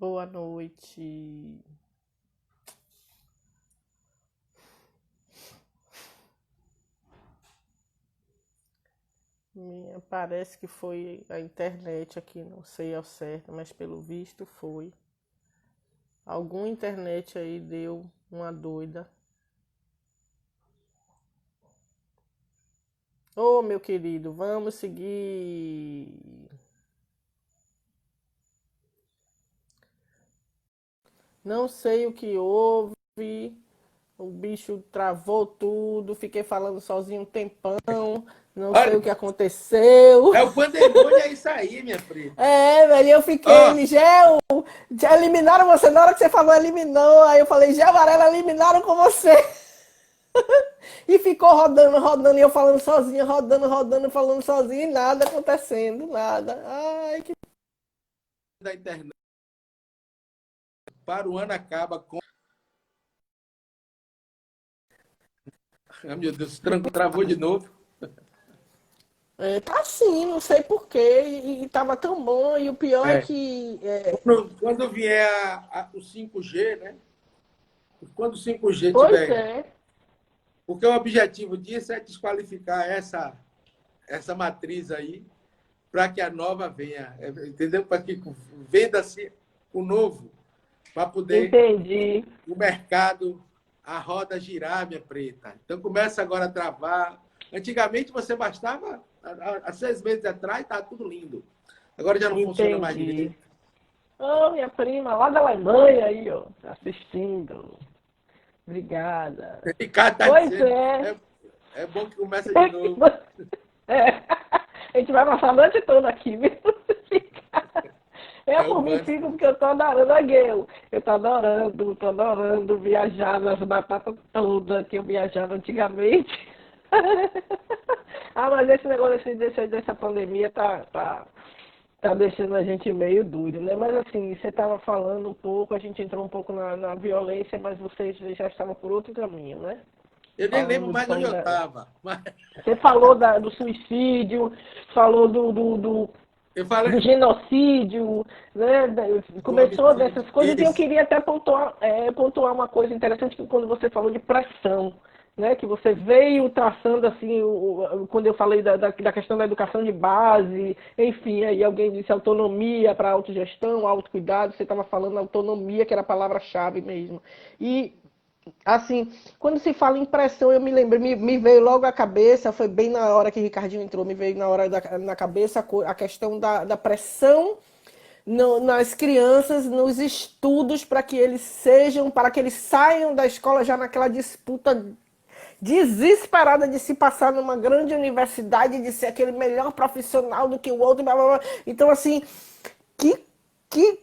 Boa noite. Parece que foi a internet aqui, não sei ao certo, mas pelo visto foi. Alguma internet aí deu uma doida. Ô, meu querido, vamos seguir. Não sei o que houve. O bicho travou tudo. Fiquei falando sozinho um tempão. Não sei Olha, o que aconteceu. é o pandemônio, é isso aí, minha preta. É, velho, eu fiquei, Ó, Nigel, já eliminaram você, na hora que você falou, eliminou, aí eu falei, Gel Varela, eliminaram com você. E ficou rodando, rodando, e eu falando sozinha, rodando, rodando, falando sozinha, e nada acontecendo, nada. Ai, que... da internet. Para o ano acaba com. Ah, meu Deus, travou de novo. É, tá assim, não sei porquê, e tava tão bom, e o pior é É. que... Quando vier o 5G, né? Quando o 5G Pois tiver. é, Porque o objetivo disso é desqualificar essa matriz aí, para que a nova venha, entendeu? Para que venda-se o novo, para poder entendi. o mercado, a roda girar, minha preta. Então começa agora a travar. Antigamente você bastava, há 6 meses atrás, estava tudo lindo. Agora já não funciona mais Entendi. direito. Ô, minha prima, lá da Alemanha aí, ó, assistindo. Obrigada. E cá está Pois dizendo, é. é bom que começa de novo. É. A gente vai passar a noite toda aqui, viu? Eu É o por mim mantra. fico porque eu tô adorando a Gueu. Eu tô adorando viajar nas batatas todas que eu viajava antigamente. Ah, mas esse negócio dessa pandemia tá deixando a gente meio duro, né? Mas assim, você estava falando um pouco, a gente entrou um pouco na violência, mas vocês já estavam por outro caminho, né? Eu nem lembro Falando mais onde falando eu da, estava. Mas você falou do suicídio, falou eu falei do genocídio, né? do Começou homicídio. dessas coisas e eu Isso. queria até pontuar uma coisa interessante que quando você falou de pressão, né? Que você veio traçando assim, quando eu falei da questão da educação de base, enfim, aí alguém disse autonomia para autogestão, autocuidado, você estava falando autonomia, que era a palavra-chave mesmo. E assim, quando se fala em pressão, eu me lembro, me veio logo à cabeça, foi bem na hora que o Ricardinho entrou, me veio na cabeça a questão da pressão nas crianças, nos estudos, para que eles saiam da escola já naquela disputa desesperada de se passar numa grande universidade, de ser aquele melhor profissional do que o outro. Blá, blá, blá. Então, assim, que,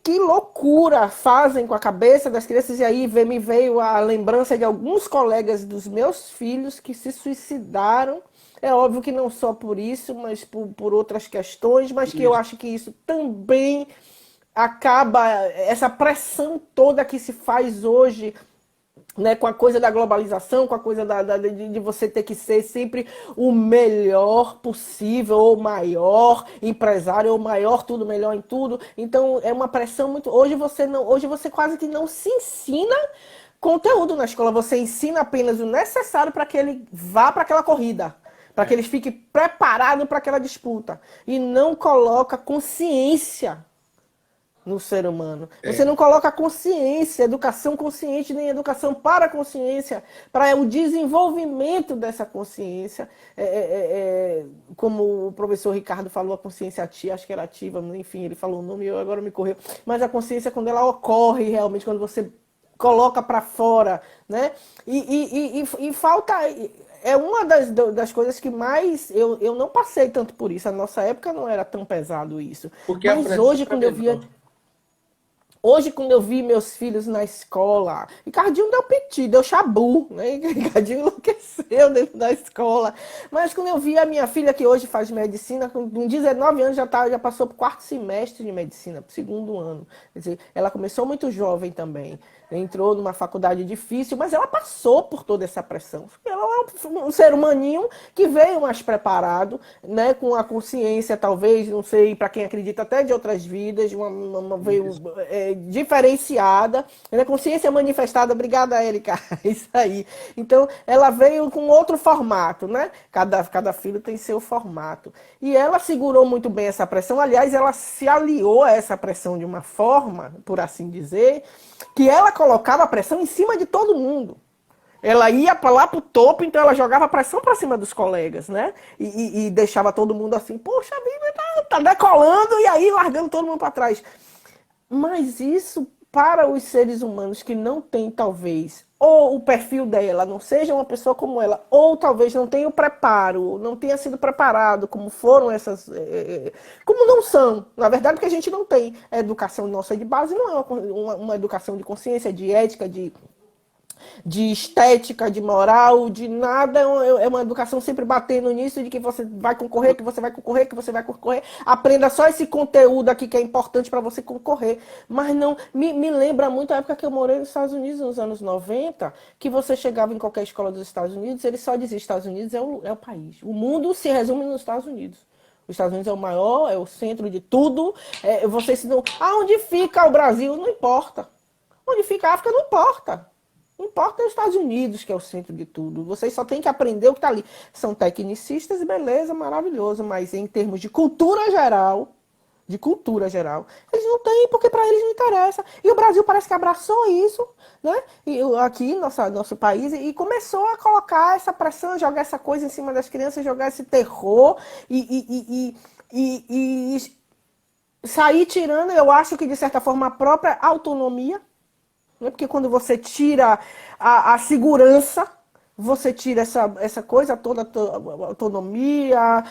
que loucura fazem com a cabeça das crianças. E aí me veio a lembrança de alguns colegas dos meus filhos que se suicidaram. É óbvio que não só por isso, mas por outras questões, mas que eu Isso. acho que isso também acaba, essa pressão toda que se faz hoje, né, com a coisa da globalização, com a coisa de você ter que ser sempre o melhor possível, ou maior empresário, ou maior tudo, melhor em tudo. Então é uma pressão muito. Hoje você quase que não se ensina conteúdo na escola, você ensina apenas o necessário para que ele vá para aquela corrida. Para que É. eles fiquem preparados para aquela disputa. E não coloca consciência no ser humano. Você É. não coloca consciência, educação consciente, nem educação para a consciência, para o desenvolvimento dessa consciência. Como o professor Ricardo falou, a consciência ativa, acho que era ativa, enfim, ele falou o nome e eu agora me correu. Mas a consciência, quando ela ocorre realmente, quando você coloca para fora, né? E falta. É uma das coisas que mais. Eu não passei tanto por isso. A nossa época não era tão pesado isso. Porque a Mas pressão hoje, é quando eu via menor. Hoje, quando eu vi meus filhos na escola, Ricardinho deu piti, deu chabu, né? Ricardinho enlouqueceu dentro da escola. Mas quando eu vi a minha filha, que hoje faz medicina, com 19 anos já passou para o quarto semestre de medicina, para o segundo ano. Quer dizer, ela começou muito jovem também. Entrou numa faculdade difícil, mas ela passou por toda essa pressão. Ela é um ser humaninho que veio mais preparado, né, com a consciência, talvez, não sei, para quem acredita até de outras vidas, veio diferenciada, né? Consciência manifestada, obrigada, Érica, isso aí. Então, ela veio com outro formato, né? Cada filho tem seu formato. E ela segurou muito bem essa pressão, aliás, ela se aliou a essa pressão de uma forma, por assim dizer, que ela colocava a pressão em cima de todo mundo. Ela ia para lá pro topo, então ela jogava pressão para cima dos colegas, né? E deixava todo mundo assim, poxa vida, tá decolando e aí largando todo mundo para trás. Mas isso, para os seres humanos que não têm, talvez, ou o perfil dela não seja uma pessoa como ela, ou talvez não tenha o preparo, não tenha sido preparado, como foram essas. Como não são. Na verdade, porque a gente não tem. A educação nossa de base não é uma educação de consciência, de ética, de estética, de moral, de nada. É uma educação sempre batendo nisso de que você vai concorrer, que você vai concorrer, que você vai concorrer. Aprenda só esse conteúdo aqui que é importante para você concorrer. Mas não me lembra muito a época que eu morei nos Estados Unidos, nos anos 90, que você chegava em qualquer escola dos Estados Unidos, ele só dizia Estados Unidos é o país. O mundo se resume nos Estados Unidos. Os Estados Unidos é o maior, é o centro de tudo. Você se não... Onde fica o Brasil? Não importa. Onde fica a África? Não importa. Não importa os Estados Unidos, que é o centro de tudo. Vocês só têm que aprender o que está ali. São tecnicistas, beleza, maravilhoso. Mas em termos de cultura geral, eles não têm, porque para eles não interessa. E o Brasil parece que abraçou isso, né? E aqui, nosso país, e começou a colocar essa pressão, jogar essa coisa em cima das crianças, jogar esse terror e sair tirando, eu acho que de certa forma, a própria autonomia. Porque quando você tira a segurança, você tira essa coisa toda, a autonomia,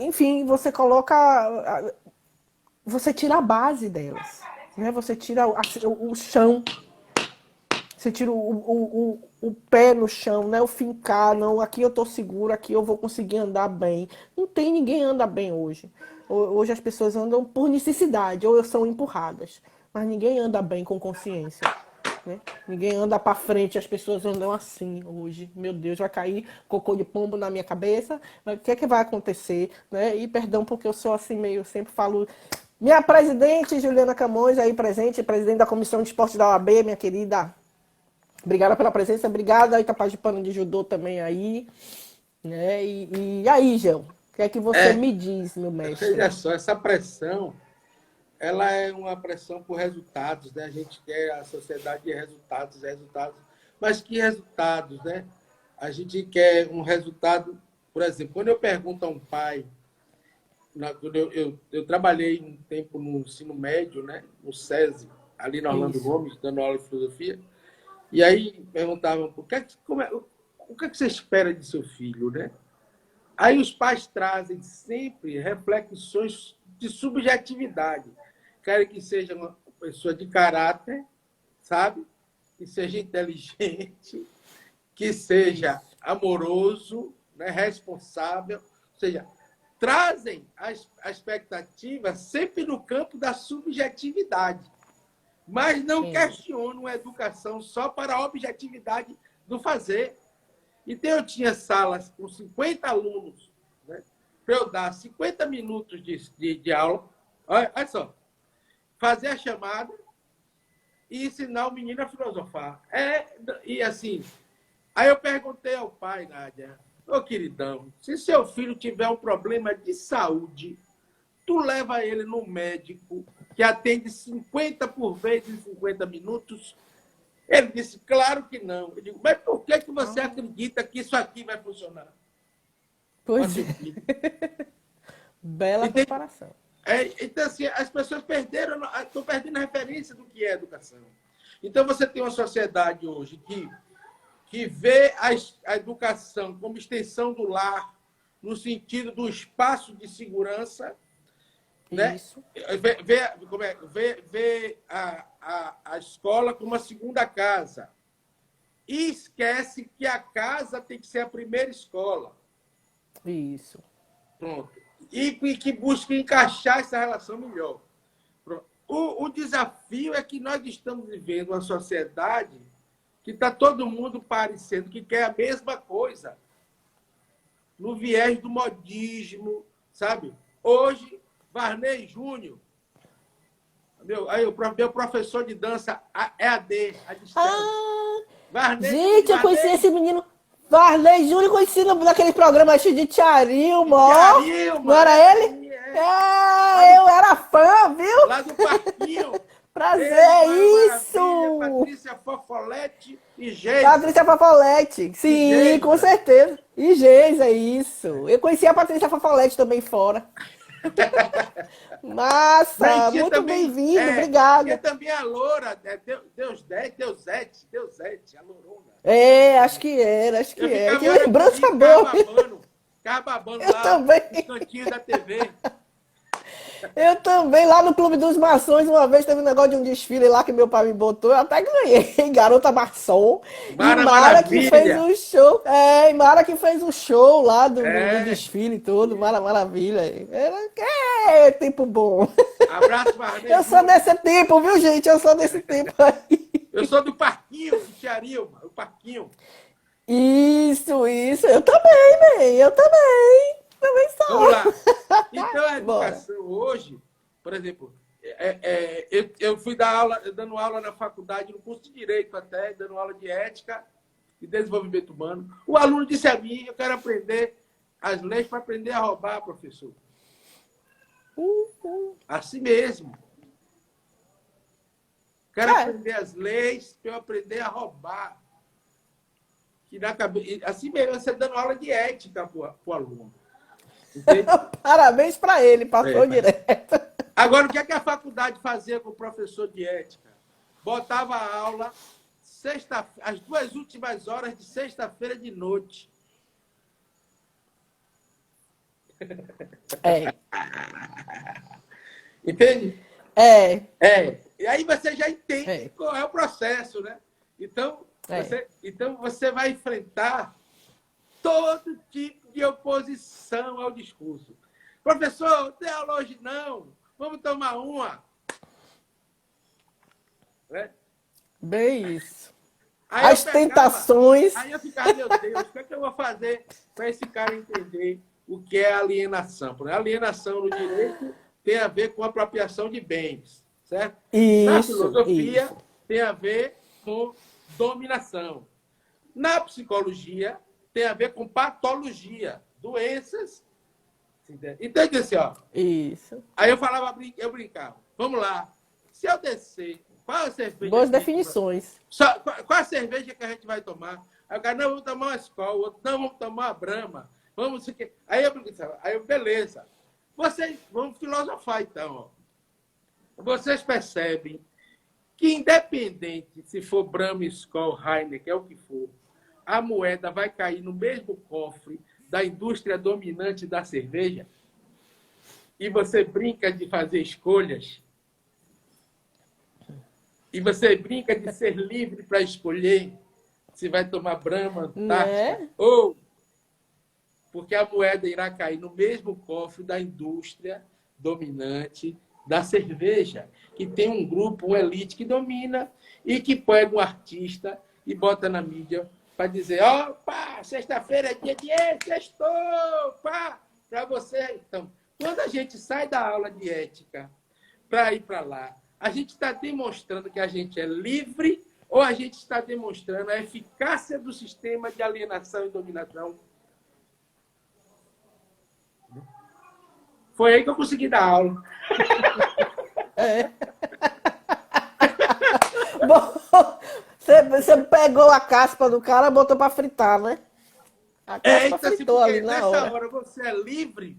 enfim, você coloca. Você tira a base delas. Né? Você tira o chão. Você tira o pé no chão, né? O fincar, não, aqui eu estou seguro, aqui eu vou conseguir andar bem. Não tem ninguém anda bem hoje. Hoje as pessoas andam por necessidade, ou são empurradas. Mas ninguém anda bem com consciência. Né? Ninguém anda para frente, as pessoas andam assim hoje. Meu Deus, vai cair cocô de pombo na minha cabeça. O que é que vai acontecer? Né? E perdão porque eu sou assim meio, sempre falo... Minha presidente, Juliana Camões, aí presente, presidente da Comissão de Esporte da OAB, minha querida. Obrigada pela presença, obrigada. Itapajipano de Judô também aí. Né? E aí, Gel, o que é que você me diz, meu mestre? Veja só, essa pressão, ela é uma pressão por resultados, né? A gente quer a sociedade de resultados. Mas que resultados, né? A gente quer um resultado, por exemplo, quando eu pergunto a um pai, quando eu trabalhei um tempo no ensino médio, né? No SESI, ali na Orlando Gomes, dando aula de filosofia, e aí perguntavam, o que é que você espera de seu filho, né? Aí os pais trazem sempre reflexões de subjetividade. Querem que seja uma pessoa de caráter, sabe? Que seja inteligente, que seja amoroso, né? Responsável. Ou seja, trazem a expectativa sempre no campo da subjetividade, mas não questionam a educação só para a objetividade do fazer. Então, eu tinha salas com 50 alunos, né, para eu dar 50 minutos de aula. Olha só. Fazer a chamada e ensinar o menino a filosofar. E assim, aí eu perguntei ao pai, Nádia, ô queridão, se seu filho tiver um problema de saúde, tu leva ele no médico que atende 50 por vez em 50 minutos? Ele disse, claro que não. Eu digo, mas por que você acredita que isso aqui vai funcionar? Pois é. Bela preparação. Então, assim, as pessoas estão perdendo a referência do que é educação. Então, você tem uma sociedade hoje que vê a educação como extensão do lar, no sentido do espaço de segurança, né? Isso. Vê a escola como uma segunda casa. E esquece que a casa tem que ser a primeira escola. Isso. Pronto. E que busca encaixar essa relação melhor. Pronto. O desafio é que nós estamos vivendo uma sociedade que está todo mundo parecendo que quer a mesma coisa. No viés do modismo, sabe? Hoje, Varney Júnior, Meu professor de dança EAD, a distância. Ah, Varney, gente, eu conheci Varney, esse menino. Varley Júnior, conheci naquele programa de Tiarilmo, ó. Não Tiarilma, era ele? lá do, É, eu era fã, viu? lá do Parquinho. Ele, Prazer, Mara Maravilha, isso! Patrícia Fofolete e Geisa. Patrícia Fofolete. E Sim, com Geisa. certeza. E Geisa, isso. Eu conheci a Patrícia Fofolete também fora. Daí Massa, muito bem-vindo, tinha obrigada. também a loura, Deusete, a lourona. É, acho que Eu era. ficava Que hora por dia, lembrança boa. ficava babando Eu lá também. nos cantinhos da TV. Eu também, lá no Clube dos Maçons, uma vez teve um negócio de um desfile lá que meu pai me botou, eu até ganhei, Garota Maçom. E Mara Mara que fez Maravilha. o show, e Mara que fez o show lá do É. desfile todo, Mara Maravilha. Era tempo bom. Abraço, Varney Eu sou Júnior. desse tempo, viu, gente? Eu sou desse tempo aí. Eu sou do Parquinho, de Tiarilma, o Parquinho. Isso, eu também, bem, eu também. Também Vamos sou. lá. Então, a Bora. educação hoje, por exemplo, eu fui dando aula na faculdade, no curso de Direito até, dando aula de Ética e Desenvolvimento Humano. O aluno disse a mim, eu quero aprender as leis para aprender a roubar, professor. Assim mesmo. Quero É. aprender as leis para eu aprender a roubar. Assim mesmo, você dando aula de ética para o aluno. Entende? Parabéns para ele, passou direto. Agora, o que a faculdade fazia com o professor de ética? Botava a aula as 2 últimas horas de sexta-feira de noite. É. Entende? É. E aí você já entende qual é o processo, né? Então, você vai enfrentar todo tipo de oposição ao discurso. Professor, não tem aula hoje não. Vamos tomar uma. Né? Bem isso. Aí As tentações. Aí eu ficava, meu Deus, o que é que eu vou fazer para esse cara entender o que é alienação? Porque alienação no direito tem a ver com apropriação de bens, certo? Na filosofia tem a ver com dominação. Na psicologia tem a ver com patologia, doenças. Entende assim, ó? Isso. Aí eu brincava. Vamos lá. Se eu descer, qual a cerveja? Boas definições. Qual a cerveja que a gente vai tomar? Aí o cara, não, vamos tomar uma Skol, o outro, não, vamos tomar uma Brahma. Vamos isso aqui. Aí beleza. Vocês vamos filosofar, então. Ó. Vocês percebem que, independente se for Brahma, Skol, Heineken, é o que for, a moeda vai cair no mesmo cofre da indústria dominante da cerveja? E você brinca de fazer escolhas? E você brinca de ser livre para escolher se vai tomar Brahma, Antártica, ou porque a moeda irá cair no mesmo cofre da indústria dominante da cerveja, que tem um grupo, uma elite que domina e que pega um artista e bota na mídia para dizer, opa, sexta-feira é dia de sextou, pá, para você. Então, quando a gente sai da aula de ética para ir para lá, a gente está demonstrando que a gente é livre ou a gente está demonstrando a eficácia do sistema de alienação e dominação? Foi aí que eu consegui dar aula. Bom, você pegou a caspa do cara e botou para fritar, né? A caspa então, fritou assim, ali na nessa hora você é livre,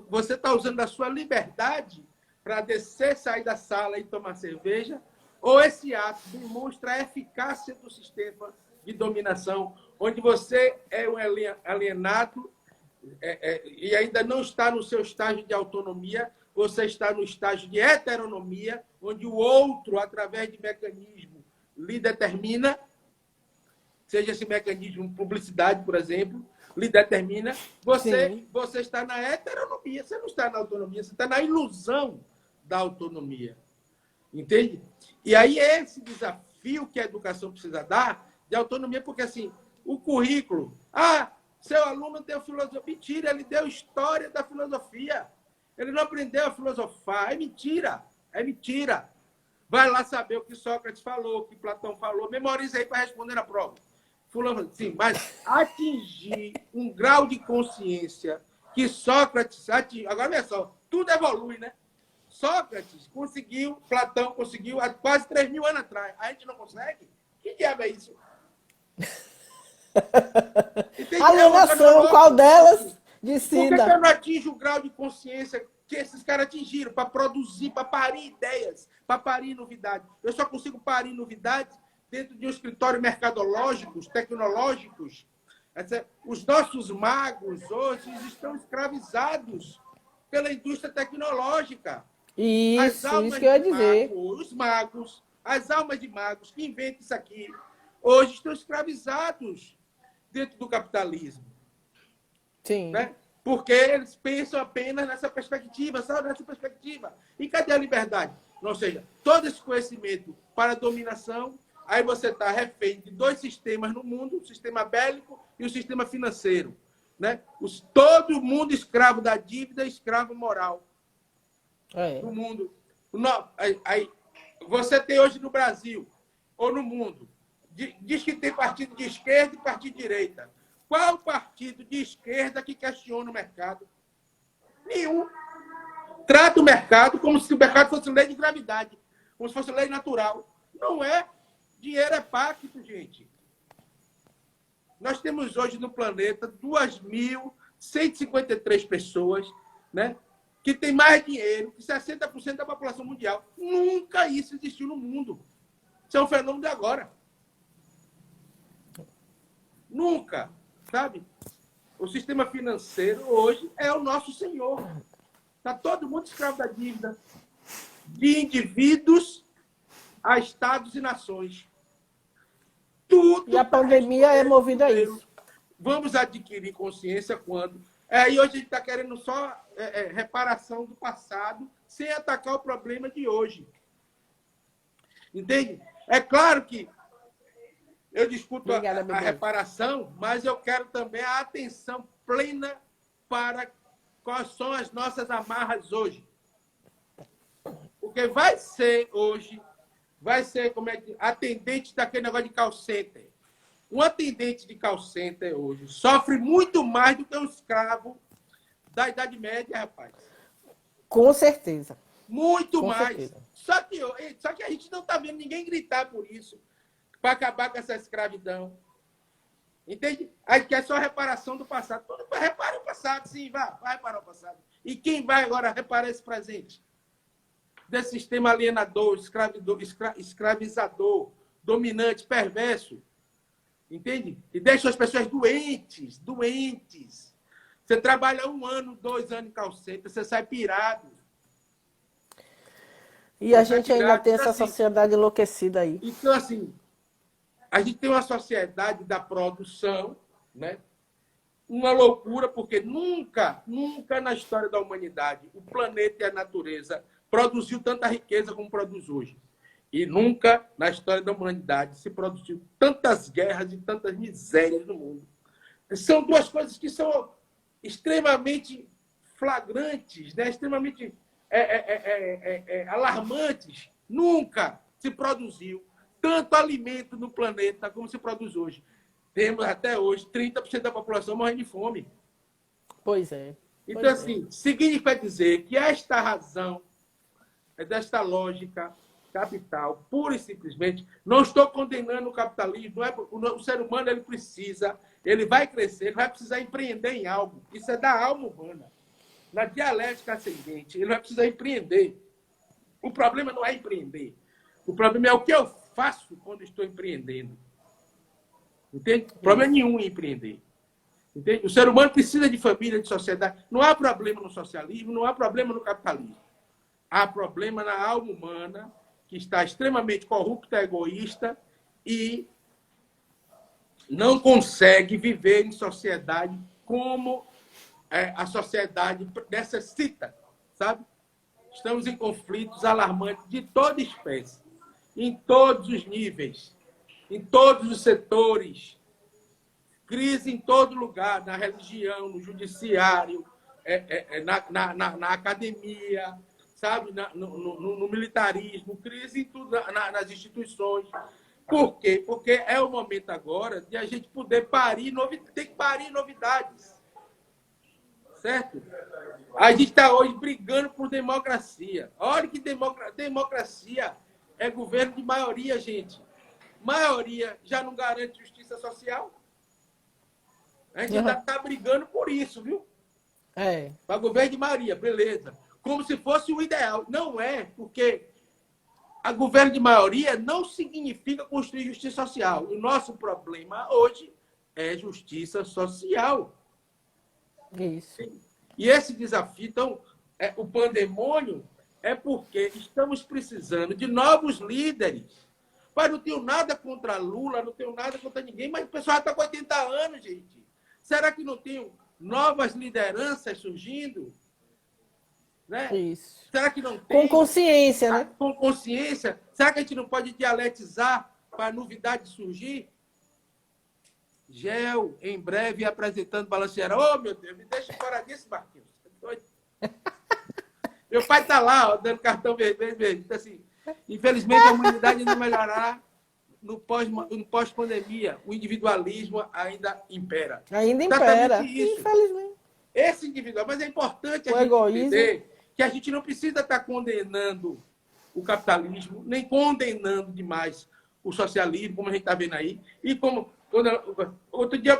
você está usando a sua liberdade para descer, sair da sala e tomar cerveja, ou esse ato demonstra a eficácia do sistema de dominação, onde você é um alienado e ainda não está no seu estágio de autonomia, você está no estágio de heteronomia, onde o outro, através de mecanismo, lhe determina, seja esse mecanismo publicidade, por exemplo, lhe determina, você está na heteronomia, você não está na autonomia, você está na ilusão da autonomia. Entende? E aí é esse desafio que a educação precisa dar de autonomia, porque assim, o currículo, seu aluno deu filosofia, mentira, ele deu história da filosofia. Ele não aprendeu a filosofar, é mentira, é mentira. Vai lá saber o que Sócrates falou, o que Platão falou. Memoriza aí para responder na prova. Fulano, sim, mas atingir um grau de consciência que Sócrates atingiu. Agora, olha só, tudo evolui, né? Sócrates conseguiu, Platão conseguiu há quase 3.000 anos atrás. A gente não consegue? Que diabo é isso? Alienação, qual delas Por que decida? eu não atinjo o grau de consciência que esses caras atingiram para produzir, para parir ideias, para parir novidades? Eu só consigo parir novidades dentro de um escritório mercadológicos, tecnológicos. Os nossos magos hoje estão escravizados pela indústria tecnológica. Isso que eu ia dizer. Os magos, as almas de magos que inventam isso aqui, hoje estão escravizados dentro do capitalismo. Sim. Né? Porque eles pensam apenas nessa perspectiva, só nessa perspectiva. E cadê a liberdade? Ou seja, todo esse conhecimento para a dominação, aí você está refém de dois sistemas no mundo, o sistema bélico e o sistema financeiro. Né? Todo mundo escravo da dívida, escravo moral. No mundo. Aí, você tem hoje no Brasil, ou no mundo, diz que tem partido de esquerda e partido de direita. Qual partido de esquerda que questiona o mercado? Nenhum. Trata o mercado como se o mercado fosse lei de gravidade, como se fosse lei natural. Não é. Dinheiro é pacto, gente. Nós temos hoje no planeta 2.153 pessoas, né, que têm mais dinheiro que 60% da população mundial. Nunca isso existiu no mundo. Isso é um fenômeno de agora. Nunca. Sabe? O sistema financeiro hoje é o nosso senhor. Está todo mundo escravo da dívida. De indivíduos a estados e nações. Tudo. E a pandemia é movida a isso. Vamos adquirir consciência quando... E hoje a gente está querendo só reparação do passado, sem atacar o problema de hoje. Entende? É claro que eu discuto a reparação, mas eu quero também a atenção plena para quais são as nossas amarras hoje. Porque vai ser hoje, como é que atendente daquele negócio de call center. Um atendente de call center hoje sofre muito mais do que um escravo da Idade Média, rapaz. Com certeza. Muito mais. Só que a gente não está vendo ninguém gritar por isso, para acabar com essa escravidão. Entende? Aí que é só reparação do passado. Todo mundo repara o passado, sim, vai reparar o passado. E quem vai agora reparar esse presente? Desse sistema alienador, escravizador, dominante, perverso. Entende? E deixa as pessoas doentes. Você trabalha 1 ano, 2 anos em call center, você sai pirado. E a gente ainda tem essa sociedade enlouquecida aí. Então, assim, a gente tem uma sociedade da produção, né? Uma loucura, porque nunca na história da humanidade o planeta e a natureza produziu tanta riqueza como produz hoje. E nunca na história da humanidade se produziu tantas guerras e tantas misérias no mundo. São duas coisas que são extremamente flagrantes, né? Extremamente alarmantes. Nunca se produziu tanto alimento no planeta como se produz hoje. Temos até hoje 30% da população morrendo de fome. Pois é. Então, assim, significa dizer que esta razão, desta lógica capital, pura e simplesmente, não estou condenando o capitalismo, o ser humano ele precisa, ele vai crescer, ele vai precisar empreender em algo. Isso é da alma humana. Na dialética ascendente, ele vai precisar empreender. O problema não é empreender. O problema é o que eu faço quando estou empreendendo. Entende? Problema nenhum em empreender. Entende? O ser humano precisa de família, de sociedade. Não há problema no socialismo, não há problema no capitalismo. Há problema na alma humana, que está extremamente corrupta, egoísta e não consegue viver em sociedade como a sociedade necessita, sabe? Estamos em conflitos alarmantes de toda espécie, em todos os níveis, em todos os setores, crise em todo lugar, na religião, no judiciário, na academia, sabe, no militarismo, crise em tudo, nas instituições. Por quê? Porque é o momento agora de a gente poder parir novidades. Tem que parir novidades. Certo? A gente está hoje brigando por democracia. Olha que democracia é governo de maioria, gente. Maioria já não garante justiça social? A gente ainda está brigando por isso, viu? Para governo de maioria, beleza. Como se fosse o ideal. Não é, porque a governo de maioria não significa construir justiça social. O nosso problema hoje é justiça social. Isso. E esse desafio, então, o pandemônio é porque estamos precisando de novos líderes. Mas não tenho nada contra Lula, não tenho nada contra ninguém, mas o pessoal já está com 80 anos, gente. Será que não tem novas lideranças surgindo? Né? Isso. Será que não tem? Com consciência, né? Com consciência. Será que a gente não pode dialetizar para a novidade surgir? Gel, em breve, apresentando Balanceira. Oh, meu Deus, me deixa fora disso, Marquinhos. Meu pai está lá, ó, dando cartão vermelho. Então, assim, infelizmente, a humanidade não melhorará no pós-pandemia. O individualismo ainda impera. Ainda impera, isso. Infelizmente. Esse individual. Mas é importante a gente entender que a gente não precisa estar condenando o capitalismo, nem condenando demais o socialismo, como a gente está vendo aí. E como... Outro dia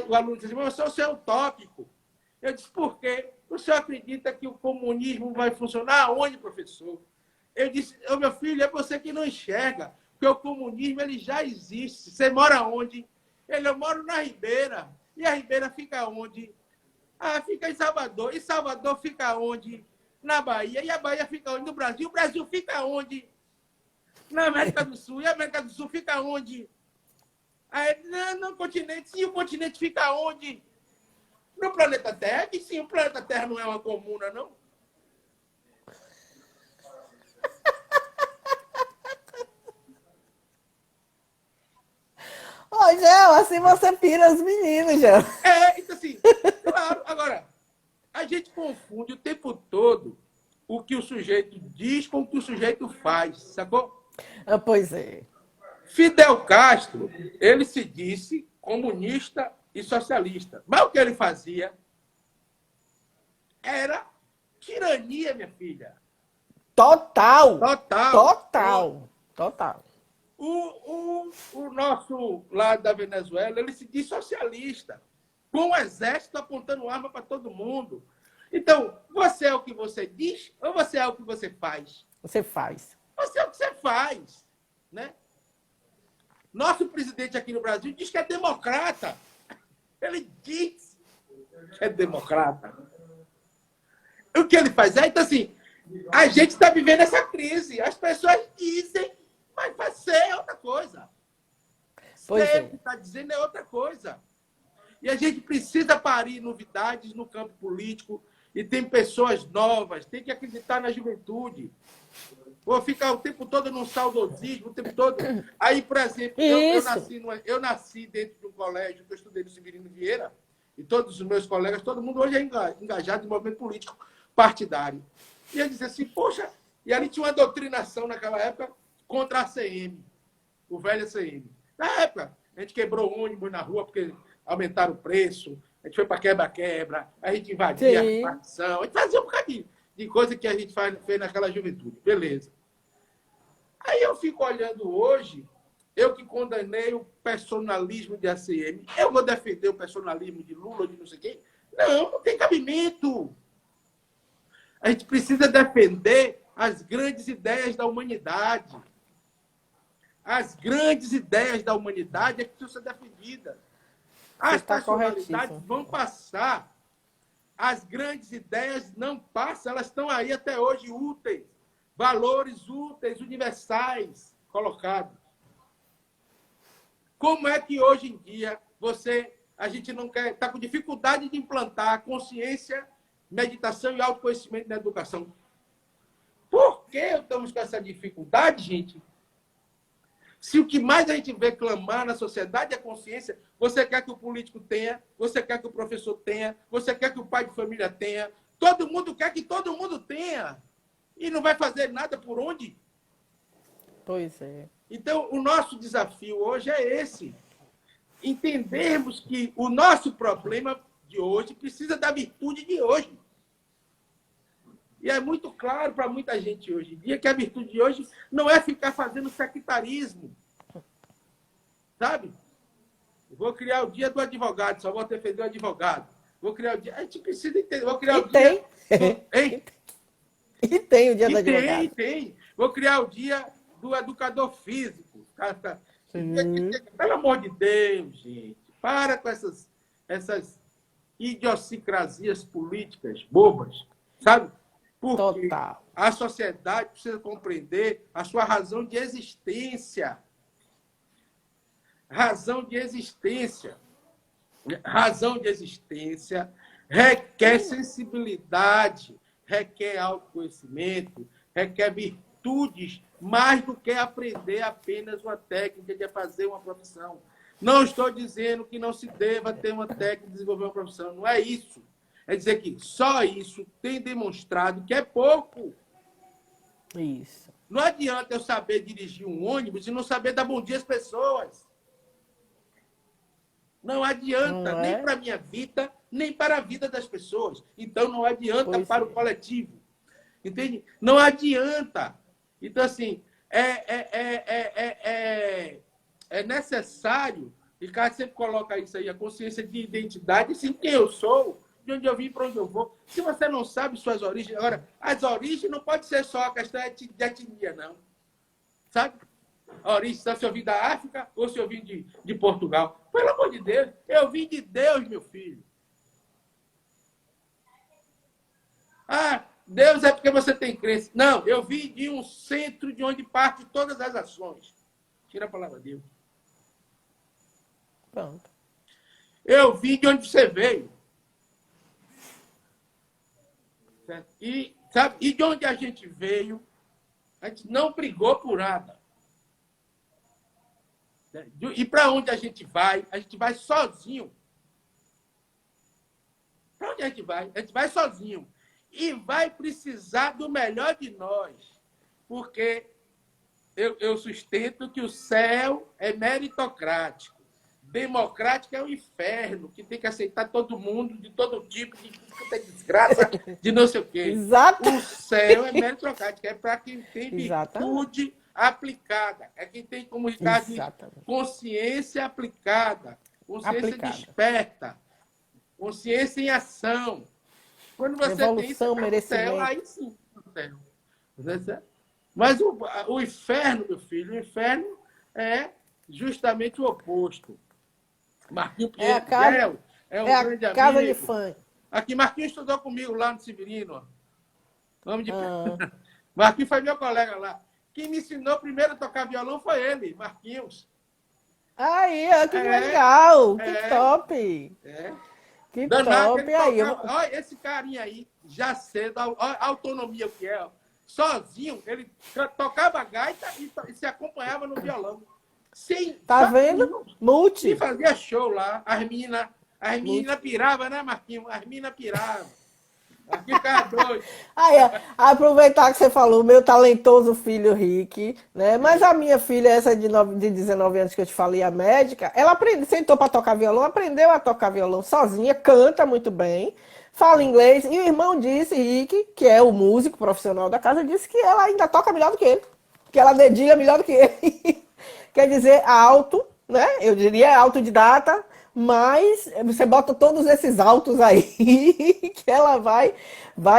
o aluno disse assim, mas o senhor é utópico. Eu disse, por quê? O senhor acredita que o comunismo vai funcionar aonde, professor? Eu disse, meu filho, é você que não enxerga, porque o comunismo ele já existe. Você mora onde? Eu moro na Ribeira. E a Ribeira fica onde? Fica em Salvador. E Salvador fica onde? Na Bahia. E a Bahia fica onde? No Brasil. O Brasil fica onde? Na América do Sul. E a América do Sul fica onde? No continente. Sim, o continente fica onde? No planeta Terra. E sim, o planeta Terra não é uma comuna, não. Ô, Gel, assim você pira os meninos, Gel. Então assim, claro. Agora, a gente confunde o tempo todo o que o sujeito diz com o que o sujeito faz, sacou? Pois é. Fidel Castro, ele se disse comunista e socialista. Mas o que ele fazia era tirania, minha filha. Total. O nosso lado da Venezuela, ele se diz socialista, com o exército apontando arma para todo mundo. Então, você é o que você diz ou você é o que você faz? Você faz. Você é o que você faz, né? Nosso presidente aqui no Brasil diz que é democrata. Ele diz que é democrata. O que ele faz? Então, assim, a gente está vivendo essa crise. As pessoas dizem, mas fazer é outra coisa. Ser o que está dizendo é outra coisa. E a gente precisa parir novidades no campo político. E tem pessoas novas, tem que acreditar na juventude. Vou ficar o tempo todo num saudosismo, o tempo todo. Aí, por exemplo, eu nasci dentro de um colégio que eu estudei no Severino Vieira, e todos os meus colegas, todo mundo hoje é engajado em movimento político partidário. E eu disse assim, poxa, e ali tinha uma doutrinação naquela época contra a ACM, o velho ACM. Na época, a gente quebrou ônibus na rua porque aumentaram o preço, a gente foi para quebra-quebra, a gente invadia a repartição, a gente fazia um bocadinho de coisa que a gente fez naquela juventude. Beleza. Aí eu fico olhando hoje, eu que condenei o personalismo de ACM, eu vou defender o personalismo de Lula, de não sei quem? Não tem cabimento. A gente precisa defender as grandes ideias da humanidade. As grandes ideias da humanidade é que precisam ser defendidas. As personalidades vão passar. As grandes ideias não passam, elas estão aí até hoje úteis. Valores úteis, universais, colocados. Como é que hoje em dia a gente não quer, está com dificuldade de implantar consciência, meditação e autoconhecimento na educação? Por que estamos com essa dificuldade, gente? Se o que mais a gente vê clamar na sociedade é consciência, você quer que o político tenha, você quer que o professor tenha, você quer que o pai de família tenha, todo mundo quer que todo mundo tenha. e não vai fazer nada por onde? Pois é. Então, o nosso desafio hoje é esse. Entendermos que o nosso problema de hoje precisa da virtude de hoje. E é muito claro para muita gente hoje em dia que a virtude de hoje não é ficar fazendo sectarismo. Sabe? Vou criar o dia do advogado, só vou defender o advogado. Vou criar o dia... A gente precisa entender. Vou criar o dia... Hein? E tem o dia do advogado. Tem. Vou criar o dia do educador físico. Pelo amor de Deus, gente. Para com essas idiosincrasias políticas bobas, sabe? Porque Total. a sociedade precisa compreender a sua razão de existência. Razão de existência. Razão de existência requer sensibilidade, requer autoconhecimento, requer virtudes, mais do que aprender apenas uma técnica de fazer uma profissão. Não estou dizendo que não se deva ter uma técnica de desenvolver uma profissão, não é isso. É dizer que só isso tem demonstrado que é pouco. Isso. Não adianta eu saber dirigir um ônibus e não saber dar bom dia às pessoas. Não adianta, nem para a minha vida, nem para a vida das pessoas. Então, não adianta para o coletivo. Entende? Não adianta. Então, assim, é necessário, e Ricardo sempre coloca isso aí, a consciência de identidade, sim, quem eu sou, de onde eu vim, para onde eu vou. Se você não sabe suas origens, agora, as origens não pode ser só a questão de etnia, não. Sabe? A origem, se eu vim da África ou se eu vim de Portugal. Pelo amor de Deus, eu vim de Deus, meu filho. Ah, Deus é porque você tem crença. Não, eu vim de um centro de onde parte todas as ações. Tira a palavra Deus. Pronto. Eu vim de onde você veio. Certo? E, sabe, e de onde a gente veio, a gente não brigou por nada. E para onde a gente vai sozinho. Para onde a gente vai? A gente vai sozinho. E vai precisar do melhor de nós. Porque eu sustento que o céu é meritocrático. Democrático é o inferno, que tem que aceitar todo mundo, de todo tipo, de desgraça, de não sei o quê. Exato. O céu é meritocrático, é para quem tem virtude aplicada. É quem tem, como o Ricardo diz, consciência aplicada, consciência desperta, consciência em ação. Quando você evolução, tem isso, merecimento. Céu, aí sim. Mas o inferno, meu filho, o inferno é justamente o oposto. Marquinhos Pinheiro é um grande amigo. Casa de fã. Aqui, Marquinhos estudou comigo lá no Severino. Nome de Marquinhos foi meu colega lá. Quem me ensinou primeiro a tocar violão foi ele, Marquinhos. Aí, que legal, que top. Que Danado, top. Aí, olha esse carinha aí, já cedo, a autonomia que é. Ó. Sozinho, ele tocava gaita e se acompanhava no violão. Sim, tá vendo? Multi. E fazia show lá. As meninas piravam, né, Marquinhos? As meninas piravam. Aqui ficava doido. Aí, aproveitar que você falou, meu talentoso filho Rick, né? Mas a minha filha, essa de 19 anos que eu te falei, a médica, ela sentou para tocar violão, aprendeu a tocar violão sozinha, canta muito bem, fala inglês, e o irmão disse, Rick, que é o músico profissional da casa, disse que ela ainda toca melhor do que ele, que ela dedilha melhor do que ele. Quer dizer, alto, né? Eu diria autodidata, mas você bota todos esses altos aí, que ela vai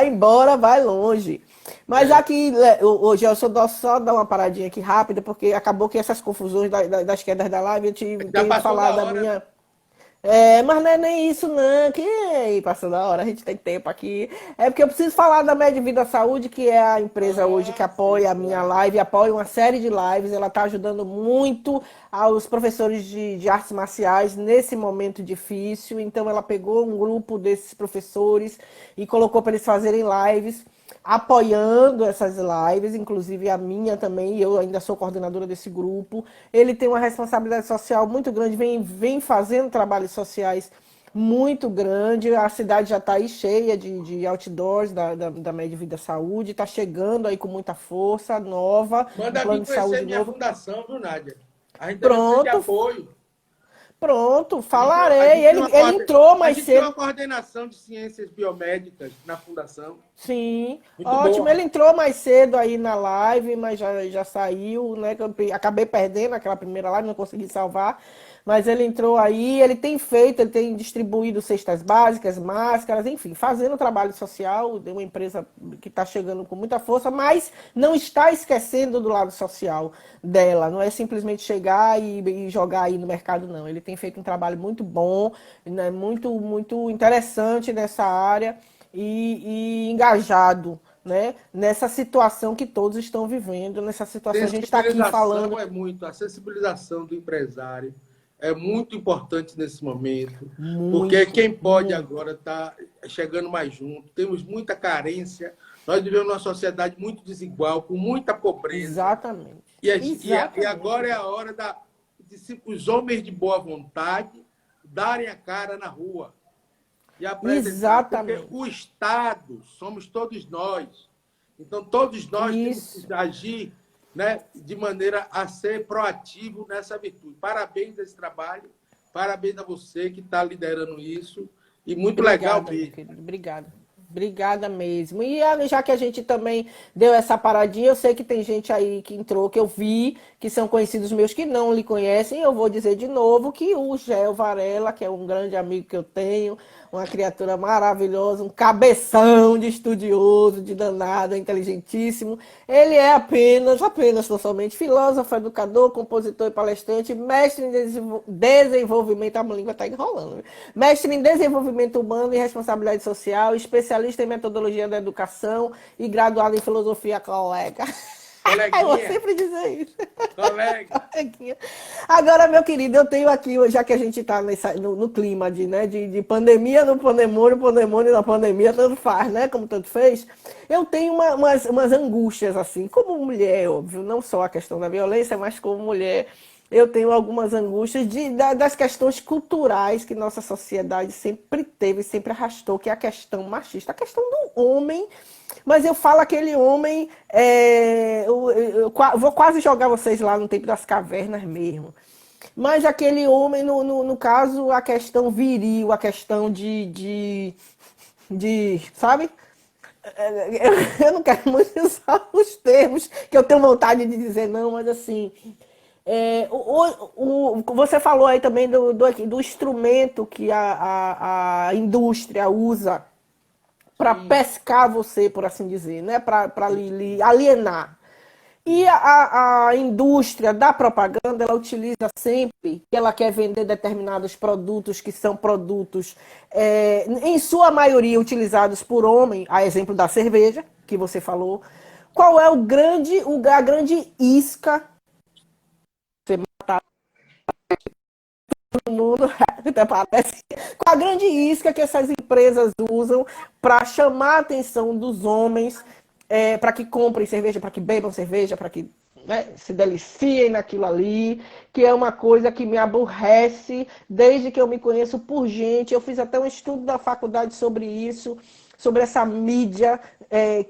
embora, vai longe. Mas aqui, hoje eu só dar uma paradinha aqui rápida, porque acabou que essas confusões das quedas da live, eu tenho que falar da minha... mas não é nem isso não, que passou da hora, a gente tem tempo aqui. É porque eu preciso falar da Med Vida Saúde, que é a empresa hoje que apoia a minha live, apoia uma série de lives, ela está ajudando muito aos professores de artes marciais nesse momento difícil. Então ela pegou um grupo desses professores e colocou para eles fazerem lives, apoiando essas lives, inclusive a minha também, eu ainda sou coordenadora desse grupo. Ele tem uma responsabilidade social muito grande, vem fazendo trabalhos sociais muito grande. A cidade já está aí cheia de outdoors da Média Vida Saúde, está chegando aí com muita força, nova, um Manda vir plano de conhecer saúde minha novo. fundação, viu, Nádia? A gente também precisa de Pronto, apoio. pronto, A falarei. gente tem Ele entrou a mais gente tem uma cedo. coordenação de ciências biomédicas na fundação. Sim, Muito ótimo. boa. Ele entrou mais cedo aí na live, mas já saiu, né? Que eu acabei perdendo aquela primeira live, não consegui salvar. Mas ele entrou aí, ele tem feito, ele tem distribuído cestas básicas, máscaras, enfim, fazendo trabalho social de uma empresa que está chegando com muita força, mas não está esquecendo do lado social dela. Não é simplesmente chegar e jogar aí no mercado, não. Ele tem feito um trabalho muito bom, né, muito interessante nessa área e engajado, né, nessa situação que todos estão vivendo, nessa situação. A gente está aqui Sensibilização falando é muito, a sensibilização do empresário é muito importante nesse momento, porque muito, quem pode muito. agora está chegando mais junto. Temos muita carência, nós vivemos numa sociedade muito desigual, com muita pobreza, Exatamente. e Exatamente. agora é a hora de os homens de boa vontade darem a cara na rua e apresentar, porque o Exatamente. Estado somos todos nós. Então, todos nós temos Isso. que agir, né, de maneira a ser proativo nessa virtude. Parabéns a esse trabalho, parabéns a você que está liderando isso, e muito legal Obrigada, meu mesmo. querido. Obrigada. Obrigada mesmo. E já que a gente também deu essa paradinha, eu sei que tem gente aí que entrou, que eu vi, que são conhecidos meus que não lhe conhecem. Eu vou dizer de novo que o Gel Varela, que é um grande amigo que eu tenho, uma criatura maravilhosa, um cabeção de estudioso, de danado, inteligentíssimo. Ele é apenas, não somente filósofo, educador, compositor e palestrante, mestre em desenvolvimento, a língua está enrolando, viu? Mestre em desenvolvimento humano e responsabilidade social, especialista em metodologia da educação e graduado em filosofia, colega. Eu vou Coleguinha, sempre dizer isso. colega, Agora, meu querido, eu tenho aqui, já que a gente está no clima de pandemia no pandemônio, pandemônio na pandemia, tanto faz, né? Como tanto fez. Eu tenho umas angústias, assim, como mulher, óbvio, não só a questão da violência, mas como mulher. Eu tenho algumas angústias das questões culturais que nossa sociedade sempre teve, sempre arrastou, que é a questão machista, a questão do homem. Mas eu falo aquele homem, vou quase jogar vocês lá no tempo das cavernas mesmo. Mas aquele homem, no caso, a questão viril, a questão sabe? Eu não quero muito usar os termos que eu tenho vontade de dizer, não, mas assim. Você falou aí também do instrumento que a indústria usa para sim, pescar você, por assim dizer, né? Para lhe alienar. E a indústria da propaganda, ela utiliza sempre que ela quer vender determinados produtos que são produtos, em sua maioria, utilizados por homem, a exemplo da cerveja, que você falou. Qual é a grande isca do mundo? Até parece. Qual a grande isca que essas empresas usam para chamar a atenção dos homens, para que comprem cerveja, para que bebam cerveja, para que, né, se deliciem naquilo ali, que é uma coisa que me aborrece desde que eu me conheço por gente. Eu fiz até um estudo da faculdade sobre isso, sobre essa mídia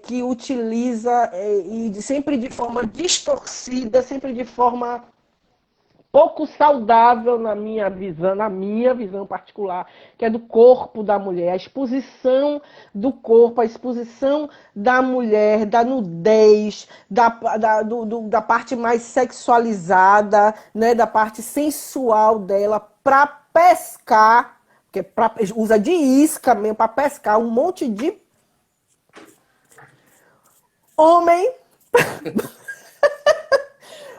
que utiliza e sempre de forma distorcida, sempre de forma pouco saudável na minha visão particular, que é do corpo da mulher, a exposição do corpo, a exposição da mulher, da nudez, da parte mais sexualizada, né, da parte sensual dela, para pescar, que usa de isca mesmo, para pescar um monte de homem.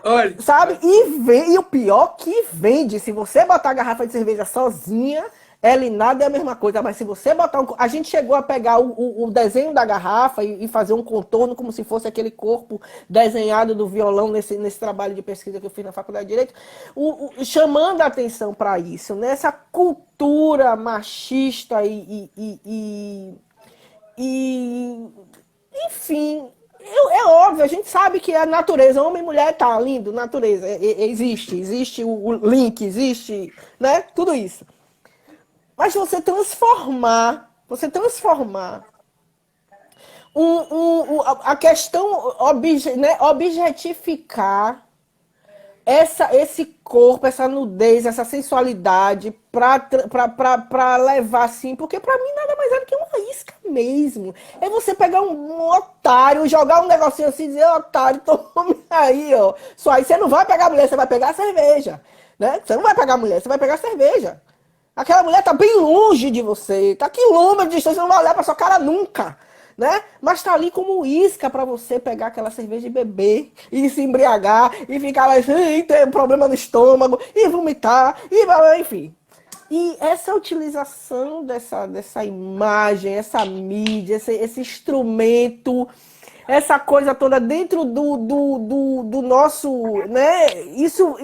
olha, Sabe? E o pior que vende. Se você botar a garrafa de cerveja sozinha, ela e nada é a mesma coisa. Mas se você botar A gente chegou a pegar o desenho da garrafa e fazer um contorno como se fosse aquele corpo desenhado do violão nesse trabalho de pesquisa que eu fiz na Faculdade de Direito, chamando a atenção para isso, né? Essa cultura machista e enfim, é óbvio, a gente sabe que a natureza, homem e mulher, tá lindo, natureza, existe o link, existe, né? Tudo isso. Mas você transformar a questão, né, objetificar esse corpo, essa nudez, essa sensualidade para levar assim, porque para mim nada mais é do que uma isca mesmo. É você pegar um otário, jogar um negocinho assim e dizer, otário, tome aí, ó. Só aí você não vai pegar a mulher, você vai pegar a cerveja. Né? Você não vai pegar a mulher, você vai pegar a cerveja. Aquela mulher tá bem longe de você, tá quilômetros de distância, você não vai olhar pra sua cara nunca. Né? Mas tá ali como isca para você pegar aquela cerveja e beber, e se embriagar, e ficar lá, e ter problema no estômago, e vomitar, e enfim. E essa utilização dessa imagem, essa mídia, esse instrumento, essa coisa toda dentro do nosso, né? Isso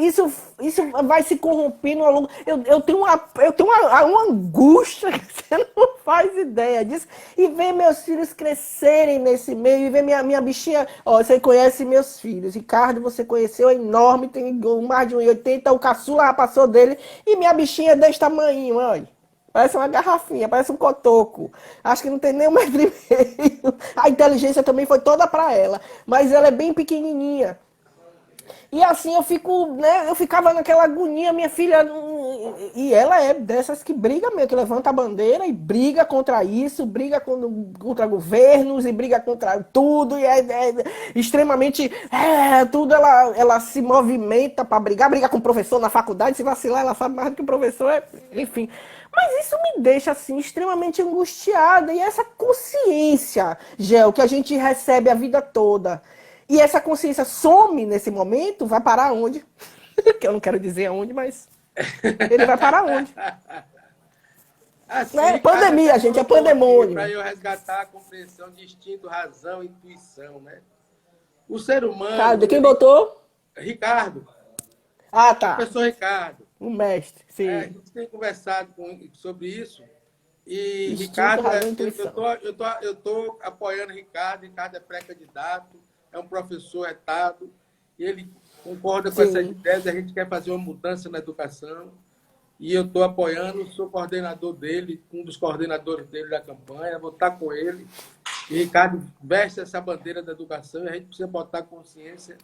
vai se corrompendo ao longo. Eu tenho uma angústia que você não faz ideia disso. E ver meus filhos crescerem nesse meio, e ver minha bichinha. Ó, você conhece meus filhos. Ricardo, você conheceu, é enorme, tem mais de 1,80, o caçula já passou dele. E minha bichinha é desse tamanho, olha. Parece uma garrafinha, parece um cotoco. Acho que não tem nem 1,5 m. A inteligência também foi toda para ela. Mas ela é bem pequenininha. E assim eu fico, né? Eu ficava naquela agonia, minha filha. E ela é dessas que briga mesmo, que levanta a bandeira e briga contra isso, briga contra governos e briga contra tudo. E é extremamente. Tudo ela se movimenta para brigar, briga com o professor na faculdade, se vacilar, ela sabe mais do que o professor, enfim. Mas isso me deixa, assim, extremamente angustiada. E essa consciência, Gel, que a gente recebe a vida toda, e essa consciência some nesse momento, vai parar onde? Que eu não quero dizer aonde, mas ele vai parar onde? Assim, Né? Pandemia, gente, é pandemônio. Para eu resgatar a compreensão de instinto, razão e intuição, né? O ser humano... Cara, quem botou? Ricardo. Ah, tá. Professor Ricardo. O mestre, sim. A gente tem conversado sobre isso. E Instinto, Ricardo, razão e intuição. eu tô apoiando Ricardo. Ricardo é pré-candidato, é um professor retado, e ele concorda com essas ideias. A gente quer fazer uma mudança na educação. E eu estou apoiando, sou coordenador dele, um dos coordenadores dele da campanha, vou estar com ele. E Ricardo veste essa bandeira da educação e a gente precisa botar consciência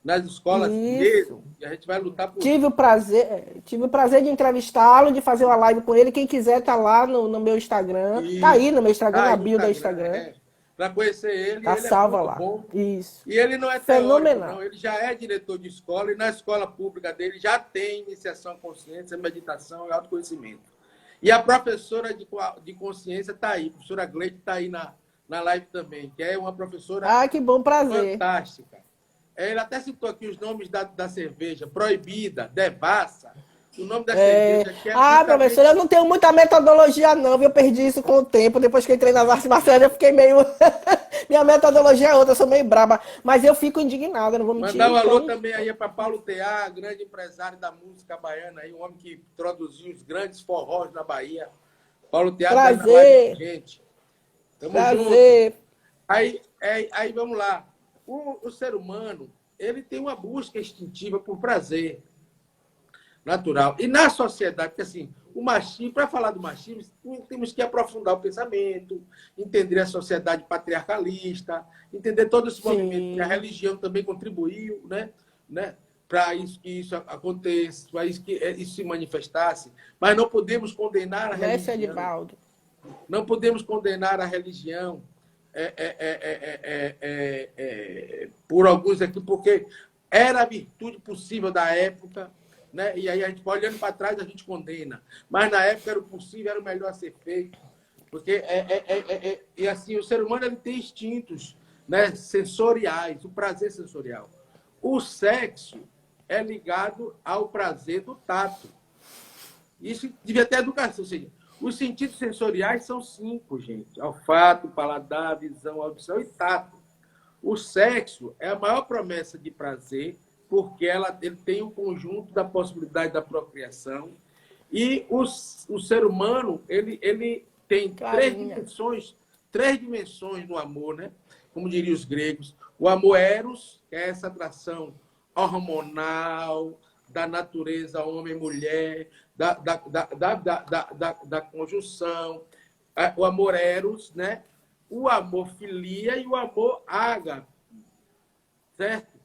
nas escolas mesmo. E a gente vai lutar por isso. Tive o prazer de entrevistá-lo, de fazer uma live com ele. Quem quiser tá lá no meu Instagram. Isso. Tá aí no meu Instagram, na bio do Instagram. Para conhecer ele, tá ele salva é muito lá. bom. Isso. E ele não é fenomenal. Teórico, não. Ele já é diretor de escola e na escola pública dele já tem iniciação à consciência, meditação e autoconhecimento. E a professora de consciência está aí, a professora Gleide está aí na live também, que é uma professora que bom, prazer. fantástica. Ele até citou aqui os nomes da cerveja, Proibida, Devassa. O nome da cerveja que é professora, eu não tenho muita metodologia, não. Eu perdi isso com o tempo. Depois que entrei nas artes marciais, eu fiquei meio. Minha metodologia é outra, eu sou meio braba. Mas eu fico indignada, não vou mentir. Mandar um alô também aí para Paulo Teá, grande empresário da música baiana, aí, um homem que produziu os grandes forrós na Bahia. Paulo Teá, prazer. Gente. Tamo prazer. Junto. Aí vamos lá. O ser humano, ele tem uma busca instintiva por prazer natural. E na sociedade, porque assim, o machismo, para falar do machismo, temos que aprofundar o pensamento, entender a sociedade patriarcalista, entender todo esse movimento que a religião também contribuiu, né? Para isso que isso aconteça, para isso que isso se manifestasse. Mas não podemos condenar a religião. Não podemos condenar a religião por alguns aqui, porque era a virtude possível da época, né? E aí a gente, olhando para trás, a gente condena. Mas na época era o possível, era o melhor a ser feito. Porque e assim, o ser humano ele tem instintos, né, sensoriais, o prazer sensorial. O sexo é ligado ao prazer do tato. Isso devia ter educação. Ou seja, os sentidos sensoriais são 5, gente. Olfato, paladar, visão, audição e tato. O sexo é a maior promessa de prazer, porque ele tem o conjunto da possibilidade da procriação. E o ser humano, ele tem três dimensões no amor, né? Como diriam os gregos. O amor eros, que é essa atração hormonal, da natureza homem e mulher, da conjunção, o amor eros, né? O amor filia e o amor ágape, certo?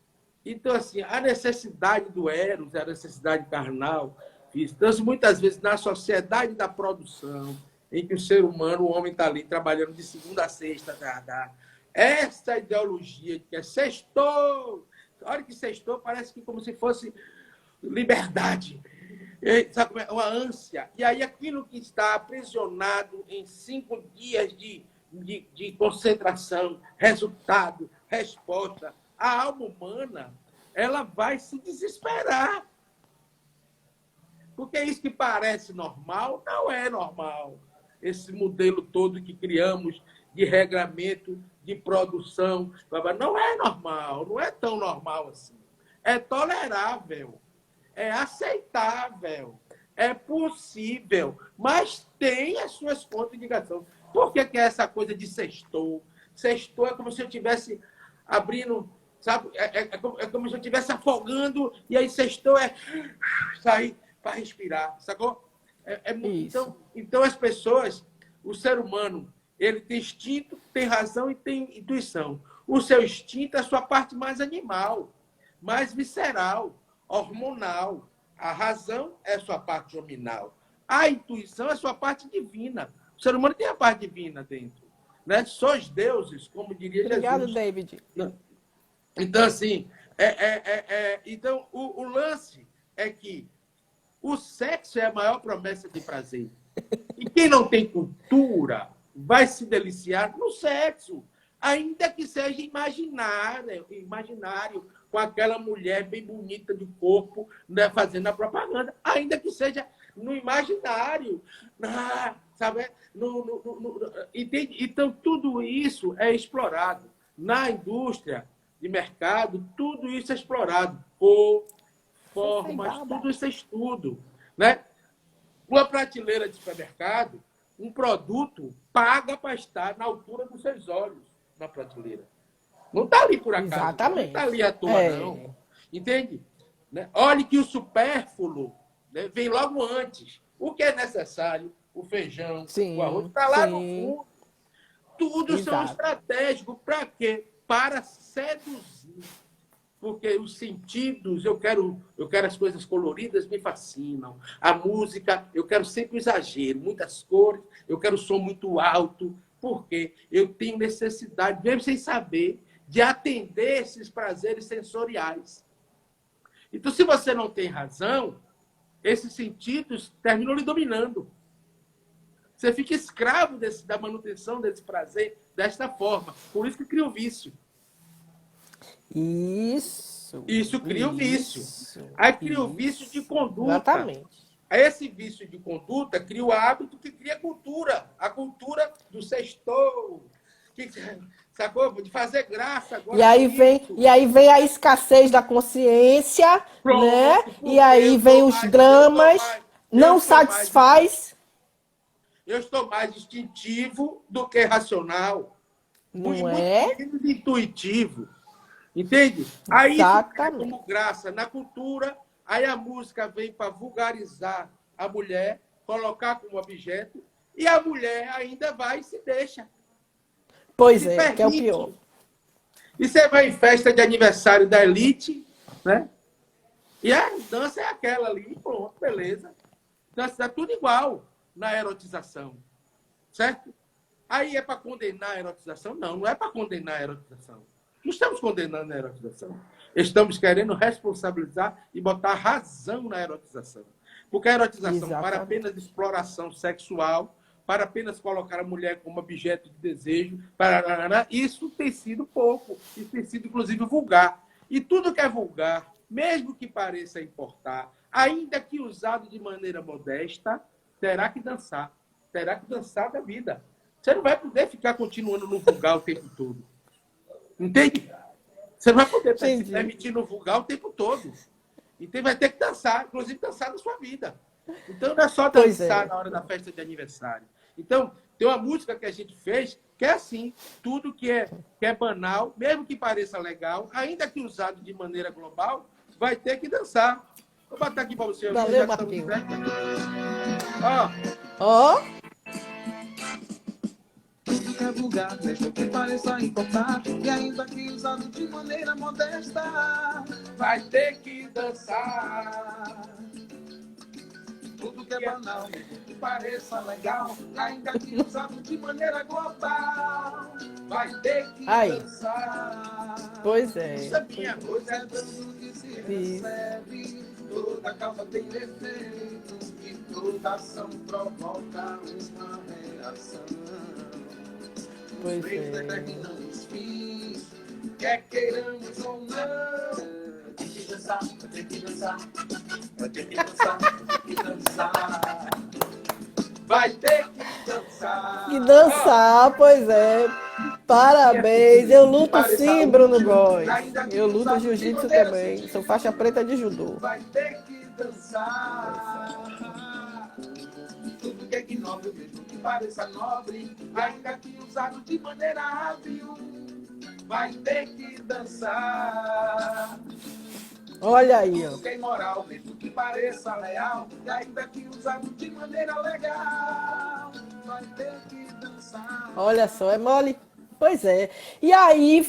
Então, assim, a necessidade do eros, a necessidade carnal, então, muitas vezes, na sociedade da produção, em que o ser humano, o homem está ali trabalhando de segunda a sexta, essa ideologia de que é sextou, a hora que sextou, parece que como se fosse liberdade, sabe, uma ânsia. E aí aquilo que está aprisionado em 5 dias de concentração, resultado, resposta, a alma humana, ela vai se desesperar. Porque isso que parece normal, não é normal. Esse modelo todo que criamos de regramento, de produção, não é normal, não é tão normal assim. É tolerável, é aceitável, é possível, mas tem as suas contraindicações. Por que é essa coisa de sextou? Sextou é como se eu estivesse abrindo, sabe? É como se eu estivesse afogando, e aí sextou é sair para respirar, sacou? Então, as pessoas, o ser humano, ele tem instinto, tem razão e tem intuição. O seu instinto é a sua parte mais animal, mais visceral, hormonal. A razão é a sua parte nominal. A intuição é a sua parte divina. O ser humano tem a parte divina dentro. Né? Sois deuses, como diria Obrigado, Jesus. David. Então, assim, então, o lance é que o sexo é a maior promessa de prazer. E quem não tem cultura vai se deliciar no sexo, ainda que seja imaginário, com aquela mulher bem bonita de corpo, né, fazendo a propaganda, ainda que seja no imaginário. Sabe? Então, tudo isso é explorado. Na indústria de mercado, tudo isso é explorado. Formas, tudo isso é estudo. Né? Uma prateleira de supermercado, um produto paga para estar na altura dos seus olhos na prateleira. Não está ali por acaso. Exatamente. Não está ali à toa, não. Entende? Né? Olhe que o supérfluo, né, vem logo antes. O que é necessário, o feijão, o arroz, está lá no fundo. Tudo são estratégicos. Para quê? Para seduzir. Porque os sentidos, eu quero as coisas coloridas, me fascinam. A música, eu quero sempre o exagero, muitas cores, eu quero o som muito alto, porque eu tenho necessidade, mesmo sem saber, de atender esses prazeres sensoriais. Então, se você não tem razão, esses sentidos terminam lhe dominando. Você fica escravo da manutenção desse prazer desta forma. Por isso que cria o vício. Isso cria o vício. Aí cria o vício de conduta. Exatamente. Aí esse vício de conduta cria o hábito que cria a cultura. A cultura do sextou. Sacou? De fazer graça agora. E aí vem a escassez da consciência, pronto, né? E aí vem os dramas, não satisfaz. Eu estou mais instintivo do que racional. Não é? Muito intuitivo. Entende? Aí isso cai como graça na cultura, aí a música vem para vulgarizar a mulher, colocar como objeto, e a mulher ainda vai e se deixa. Pois é, que é o pior. E você vai em festa de aniversário da elite, né? E a dança é aquela ali, pronto, beleza. Dança tá tudo igual na erotização, certo? Aí é para condenar a erotização? Não, não é para condenar a erotização. Não estamos condenando a erotização. Estamos querendo responsabilizar e botar razão na erotização. Porque a erotização, para apenas exploração sexual, para apenas colocar a mulher como objeto de desejo, isso tem sido pouco. Isso tem sido, inclusive, vulgar. E tudo que é vulgar, mesmo que pareça importar, ainda que usado de maneira modesta, terá que dançar. Terá que dançar da vida. Você não vai poder ficar continuando no vulgar o tempo todo. Entende? Você não vai poder se permitir no vulgar o tempo todo. Então vai ter que dançar, inclusive dançar na sua vida. Então não é só dançar na hora da festa de aniversário. Então, tem uma música que a gente fez que é assim, tudo que é banal, mesmo que pareça legal, ainda que usado de maneira global, vai ter que dançar. Vou botar aqui para você. Valeu, Marquinhos. Ó. Ó. É vulgar, mesmo que pareça importar, e ainda que usado de maneira modesta, Vai ter que dançar. tudo que é banal, mesmo que pareça legal, e ainda que usado de maneira global, vai ter que dançar. Pois é. Isso é minha Pois é tanto que se recebe, toda causa tem efeito, e toda ação provoca uma reação. Pois Determinam os fins, quer queiramos ou não. Tem que dançar, tem que dançar, vai ter que dançar, tem que dançar. Vai ter que dançar. Que dançar, pois é. Parabéns. Eu luto sim, Bruno Góes. Eu luto jiu-jitsu também. Sou faixa preta de judô. Vai ter que dançar. Tudo que é ignóbil, mesmo que pareça nobre, ainda que usado de maneira hábil, vai ter que dançar. Olha aí, ó. Tudo que é imoral, mesmo que pareça leal, e ainda que usado de maneira legal, vai ter que dançar. Olha só, é mole. Pois é. E aí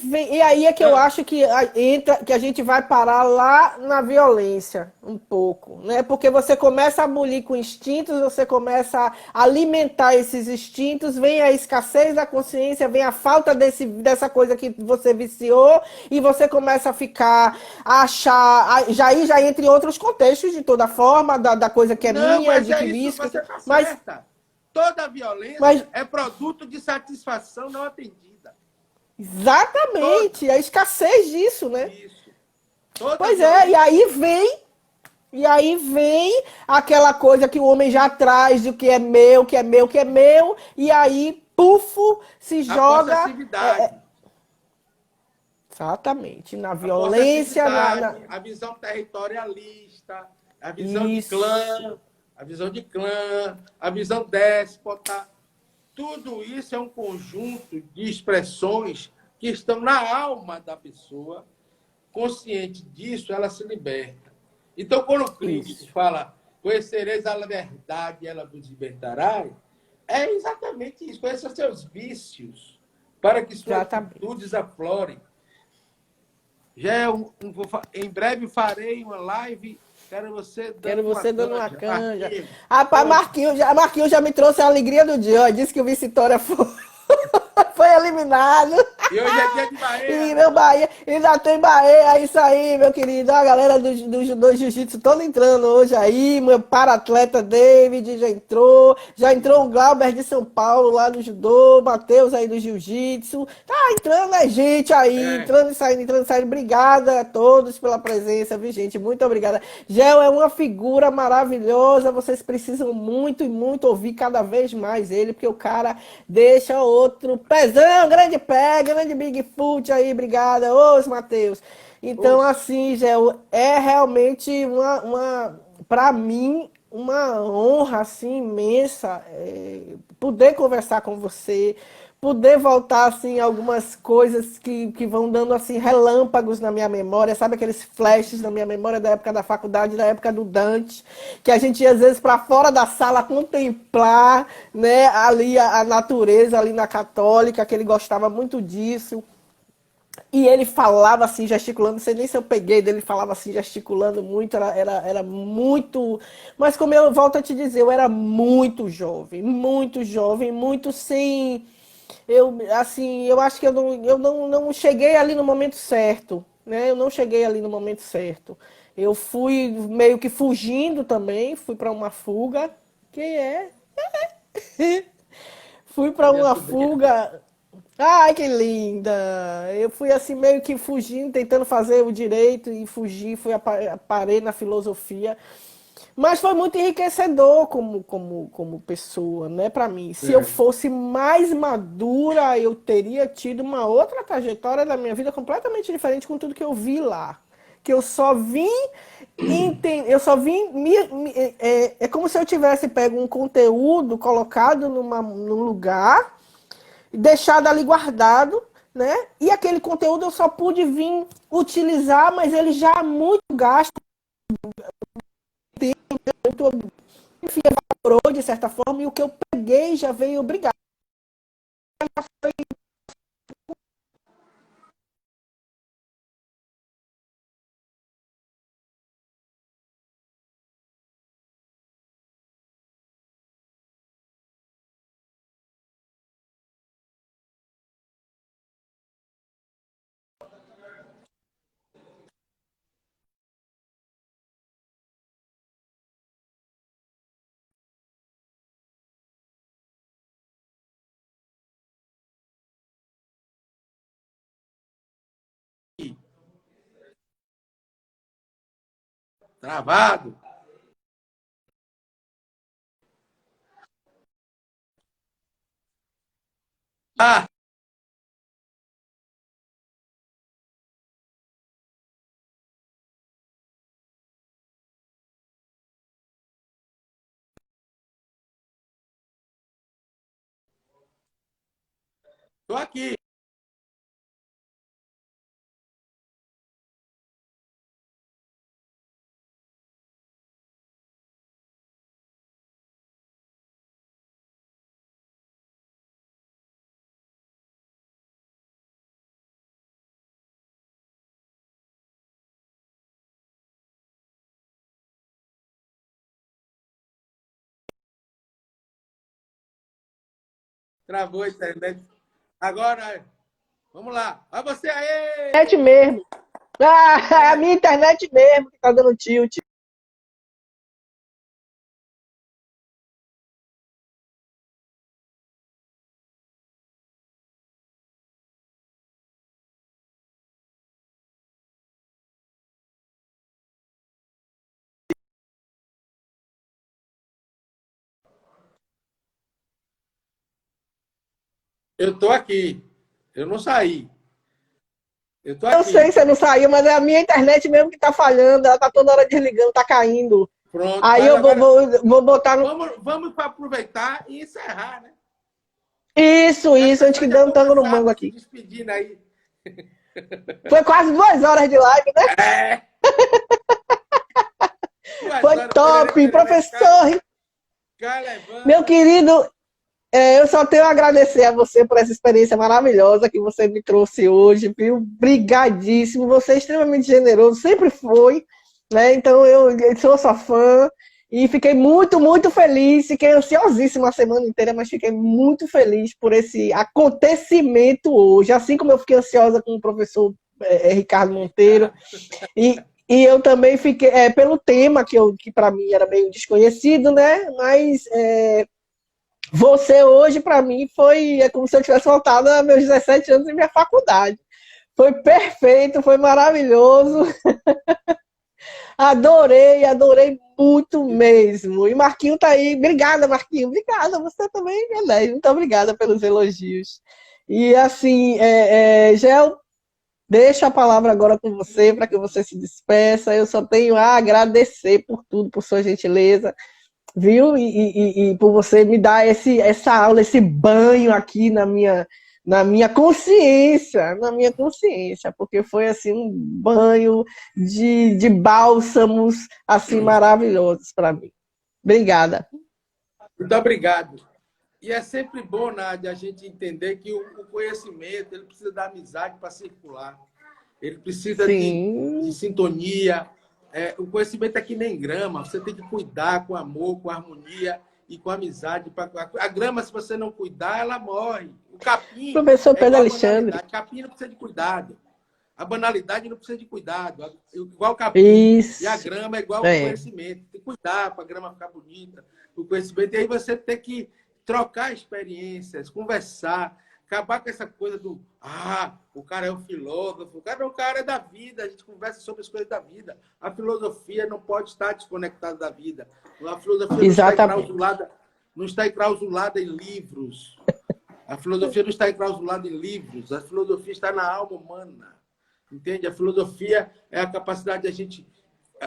é que eu acho que que a gente vai parar lá na violência, um pouco, né? Porque você começa a abolir com instintos, você começa a alimentar esses instintos, vem a escassez da consciência, vem a falta dessa coisa que você viciou, e você começa a ficar, a achar, já entra em outros contextos, de toda forma, da coisa que é minha, de que isso, você tá mas certa. Toda violência é produto de satisfação não atendida. Exatamente, a escassez disso, né? Isso. Pois é, e aí vem aquela coisa que o homem já traz de que é meu, que é meu, que é meu, e aí, pufo, se joga. Exatamente, na violência, a visão territorialista, a visão de clã, a visão déspota. Tudo isso é um conjunto de expressões que estão na alma da pessoa. Consciente disso, ela se liberta. Então, quando o crítico fala, conhecereis a verdade, ela vos libertará, é exatamente isso. Conheça seus vícios, para que suas atitudes aflorem. Em breve farei uma live. Quero você dando uma canja. Rapaz, Marquinhos já me trouxe a alegria do dia. Ó. Disse que o Vitória foi eliminado. E hoje é dia de Bahia. E meu Bahia, ainda tem Bahia, é isso aí, meu querido. A galera do Jiu-Jitsu toda entrando hoje aí. Meu para-atleta David já entrou o Glauber de São Paulo lá do Judô, Matheus aí do Jiu-Jitsu. Tá entrando a gente aí, entrando e saindo. Obrigada a todos pela presença, viu, gente? Muito obrigada. Gel é uma figura maravilhosa, vocês precisam muito e muito ouvir cada vez mais ele, porque o cara deixa outro pezão, grande pé, grande Bigfoot aí, obrigada, ô Matheus. Então, assim, Gel, é realmente para mim, uma honra, assim, imensa poder conversar com você, poder voltar, assim, algumas coisas que vão dando, assim, relâmpagos na minha memória, sabe aqueles flashes na minha memória da época da faculdade, da época do Dante, que a gente ia, às vezes, para fora da sala contemplar, né, ali a natureza, ali na Católica, que ele gostava muito disso. E ele falava assim, gesticulando, não sei nem se eu peguei dele, falava assim, gesticulando muito, era muito... Mas como eu volto a te dizer, eu era muito jovem, muito sem... Eu acho que eu não cheguei ali no momento certo, né? Eu não cheguei ali no momento certo. Eu fui meio que fugindo também, fui para uma fuga. Quem é? Fui para uma fuga... Ai, que linda! Eu fui assim meio que fugindo, tentando fazer o direito e fugi, parei na filosofia. Mas foi muito enriquecedor como pessoa, né, para mim. Se eu fosse mais madura, eu teria tido uma outra trajetória da minha vida completamente diferente com tudo que eu vi lá. Que eu só vim entender, é como se eu tivesse pego um conteúdo colocado num lugar, deixado ali guardado, né? E aquele conteúdo eu só pude vir utilizar, mas ele já muito gasto enfim, evaporou de certa forma, e o que eu peguei já veio obrigado. Travado. Ah, tô aqui. Travou a internet. Agora, vamos lá. Vai você Internet aí! mesmo. Ah, a É, minha internet mesmo que tá dando tilt. eu tô aqui. Eu não saí. Eu tô Eu sei aqui. que você não saiu, mas é a minha internet mesmo que tá falhando. Ela tá toda hora desligando, tá caindo. Pronto, Aí mas eu agora vou botar no. vamos aproveitar e encerrar, né? As Isso, antes que pessoas já dê um estão tango no mango cansadas se aqui. despedindo aí. Foi quase 2 horas de live, né? É, 2 horas, perere, Top, perere, professor. cai Meu levando. querido, eu só tenho a agradecer a você por essa experiência maravilhosa que você me trouxe hoje, viu? Brigadíssimo, você é extremamente generoso, sempre foi, né? Então eu sou sua fã e fiquei muito, muito feliz. Fiquei ansiosíssima a semana inteira, mas fiquei muito feliz por esse acontecimento hoje, assim como eu fiquei ansiosa com o professor Ricardo Monteiro. E eu também fiquei, pelo tema que para mim era meio desconhecido, né? Mas você hoje, para mim, é como se eu tivesse voltado a meus 17 anos em minha faculdade. Foi perfeito, foi maravilhoso. Adorei, adorei muito mesmo. E Marquinho tá aí. Obrigada, Marquinho. Obrigada, você também, minha 10. Muito obrigada pelos elogios. E assim, Gel, deixo a palavra agora com você para que você se despeça. Eu só tenho a agradecer por tudo, por sua gentileza, viu? E por você me dar essa aula, esse banho aqui na minha consciência, porque foi assim um banho de bálsamos assim maravilhosos para mim. Obrigada. Muito obrigado. E é sempre bom, Nádia, a gente entender que o conhecimento ele precisa da amizade para circular. Ele precisa de Sim, sintonia. O conhecimento é que nem grama. Você tem que cuidar com amor, com harmonia e com amizade. A grama, se você não cuidar, ela morre. O capim professor é Pedro igual a Alexandre. banalidade. Capim não precisa de cuidado. A banalidade não precisa de cuidado. Igual o capim. E a Isso, grama é igual o é, conhecimento. Tem que cuidar para a grama ficar bonita. O conhecimento. E aí você tem que trocar experiências, conversar, acabar com essa coisa do o cara é um filósofo. O cara é da vida, a gente conversa sobre as coisas da vida. A filosofia não pode estar desconectada da vida. A filosofia exatamente. não está enclausulada em livros. A filosofia não está enclausulada em livros. A filosofia está na alma humana. Entende? A filosofia é a capacidade de a gente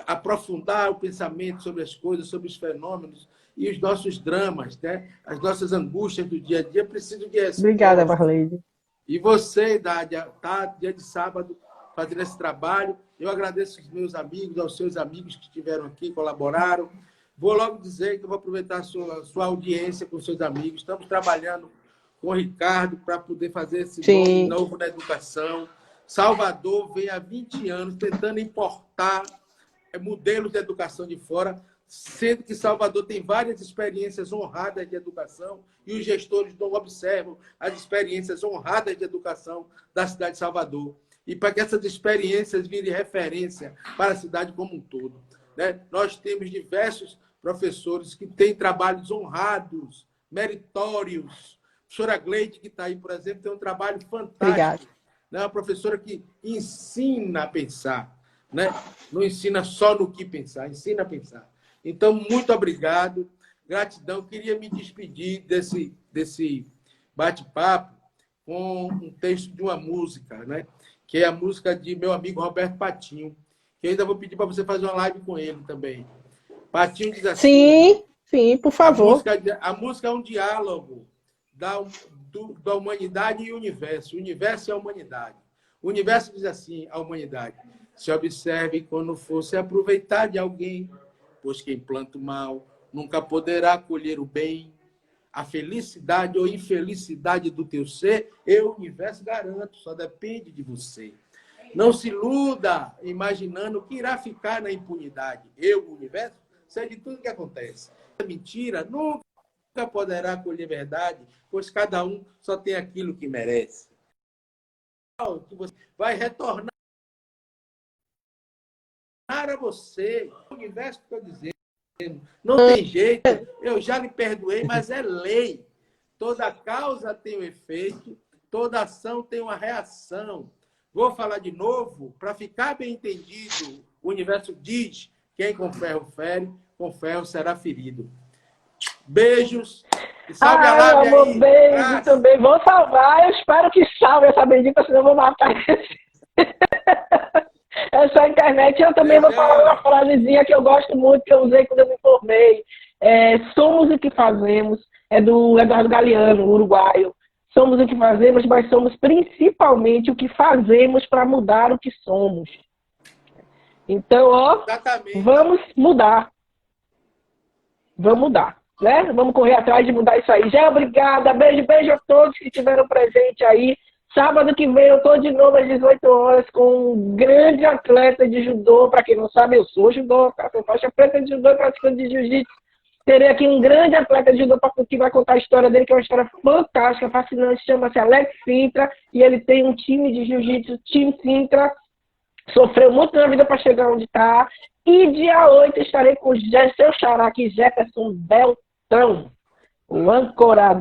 aprofundar o pensamento sobre as coisas, sobre os fenômenos e os nossos dramas, né? As nossas angústias do dia a dia precisam de Obrigada, respostas. Marleide. E você, Nádia, está dia de sábado fazendo esse trabalho. Eu agradeço aos meus amigos, aos seus amigos que estiveram aqui, colaboraram. Vou logo dizer que eu vou aproveitar a sua audiência com seus amigos. Estamos trabalhando com o Ricardo para poder fazer esse nome novo na educação. Salvador vem há 20 anos tentando importar modelos de educação de fora, sendo que Salvador tem várias experiências honradas de educação e os gestores não observam as experiências honradas de educação da cidade de Salvador. E para que essas experiências virem referência para a cidade como um todo, né? Nós temos diversos professores que têm trabalhos honrados, meritórios. A professora Gleide, que está aí, por exemplo, tem um trabalho fantástico. Obrigada. Né? Uma professora que ensina a pensar, né? Não ensina só no que pensar, ensina a pensar. Então, muito obrigado, gratidão. Queria me despedir desse bate-papo com um texto de uma música, né? Que é a música de meu amigo Roberto Patinho, que eu ainda vou pedir para você fazer uma live com ele também. Patinho diz assim... Sim, por favor. A música é um diálogo da humanidade e o universo. O universo é a humanidade. O universo diz assim, a humanidade: se observe quando for se aproveitar de alguém, pois quem planta o mal nunca poderá colher o bem. A felicidade ou infelicidade do teu ser, eu, o universo, garanto, só depende de você. Não se iluda imaginando que irá ficar na impunidade. Eu, o universo, sei de tudo que acontece. A mentira nunca poderá colher verdade, pois cada um só tem aquilo que merece. Que você vai retornar a você. O universo que estou dizendo. Não tem jeito, eu já lhe perdoei, mas é lei. Toda causa tem um efeito, toda ação tem uma reação. Vou falar de novo, para ficar bem entendido. O universo diz: quem com ferro fere, com ferro será ferido. Beijos. E salve a live amor, aí. Beijo também. Vou salvar. Eu espero que salve essa bendita, senão eu vou matar essa internet. Eu também vou falar uma frasezinha que eu gosto muito, que eu usei quando eu me formei. Somos o que fazemos. É do Eduardo Galeano, uruguaio. Somos o que fazemos, mas somos principalmente o que fazemos para mudar o que somos. Então, Exatamente. Vamos mudar. Vamos mudar, né? Vamos correr atrás de mudar isso aí. Já obrigada. Beijo a todos que estiveram presentes aí. Sábado que vem eu estou de novo às 18 horas com um grande atleta de judô. Para quem não sabe, eu sou judô, sou faixa preta de judô e praticante de jiu-jitsu. Terei aqui um grande atleta de judô que vai contar a história dele, que é uma história fantástica, fascinante. Chama-se Alex Sintra e ele tem um time de jiu-jitsu, Team Sintra. Sofreu muito na vida para chegar onde está. E dia 8 estarei com o seu xará aqui, Jefferson Beltrão, o âncora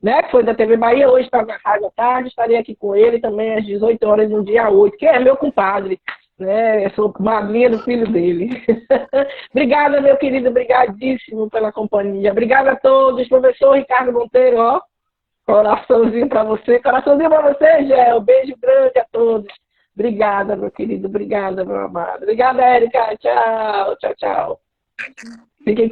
né, que foi da TV Bahia, hoje está na Rádio à Tarde. Estarei aqui com ele também às 18 horas no dia 8, que é meu compadre, né? Eu sou madrinha do filho dele. Obrigada, meu querido, obrigadíssimo pela companhia. Obrigada a todos, professor Ricardo Monteiro, coraçãozinho para você, Gé, beijo grande a todos. Obrigada, meu querido. Obrigada, meu amado. Obrigada, Érica. Tchau. Fiquem com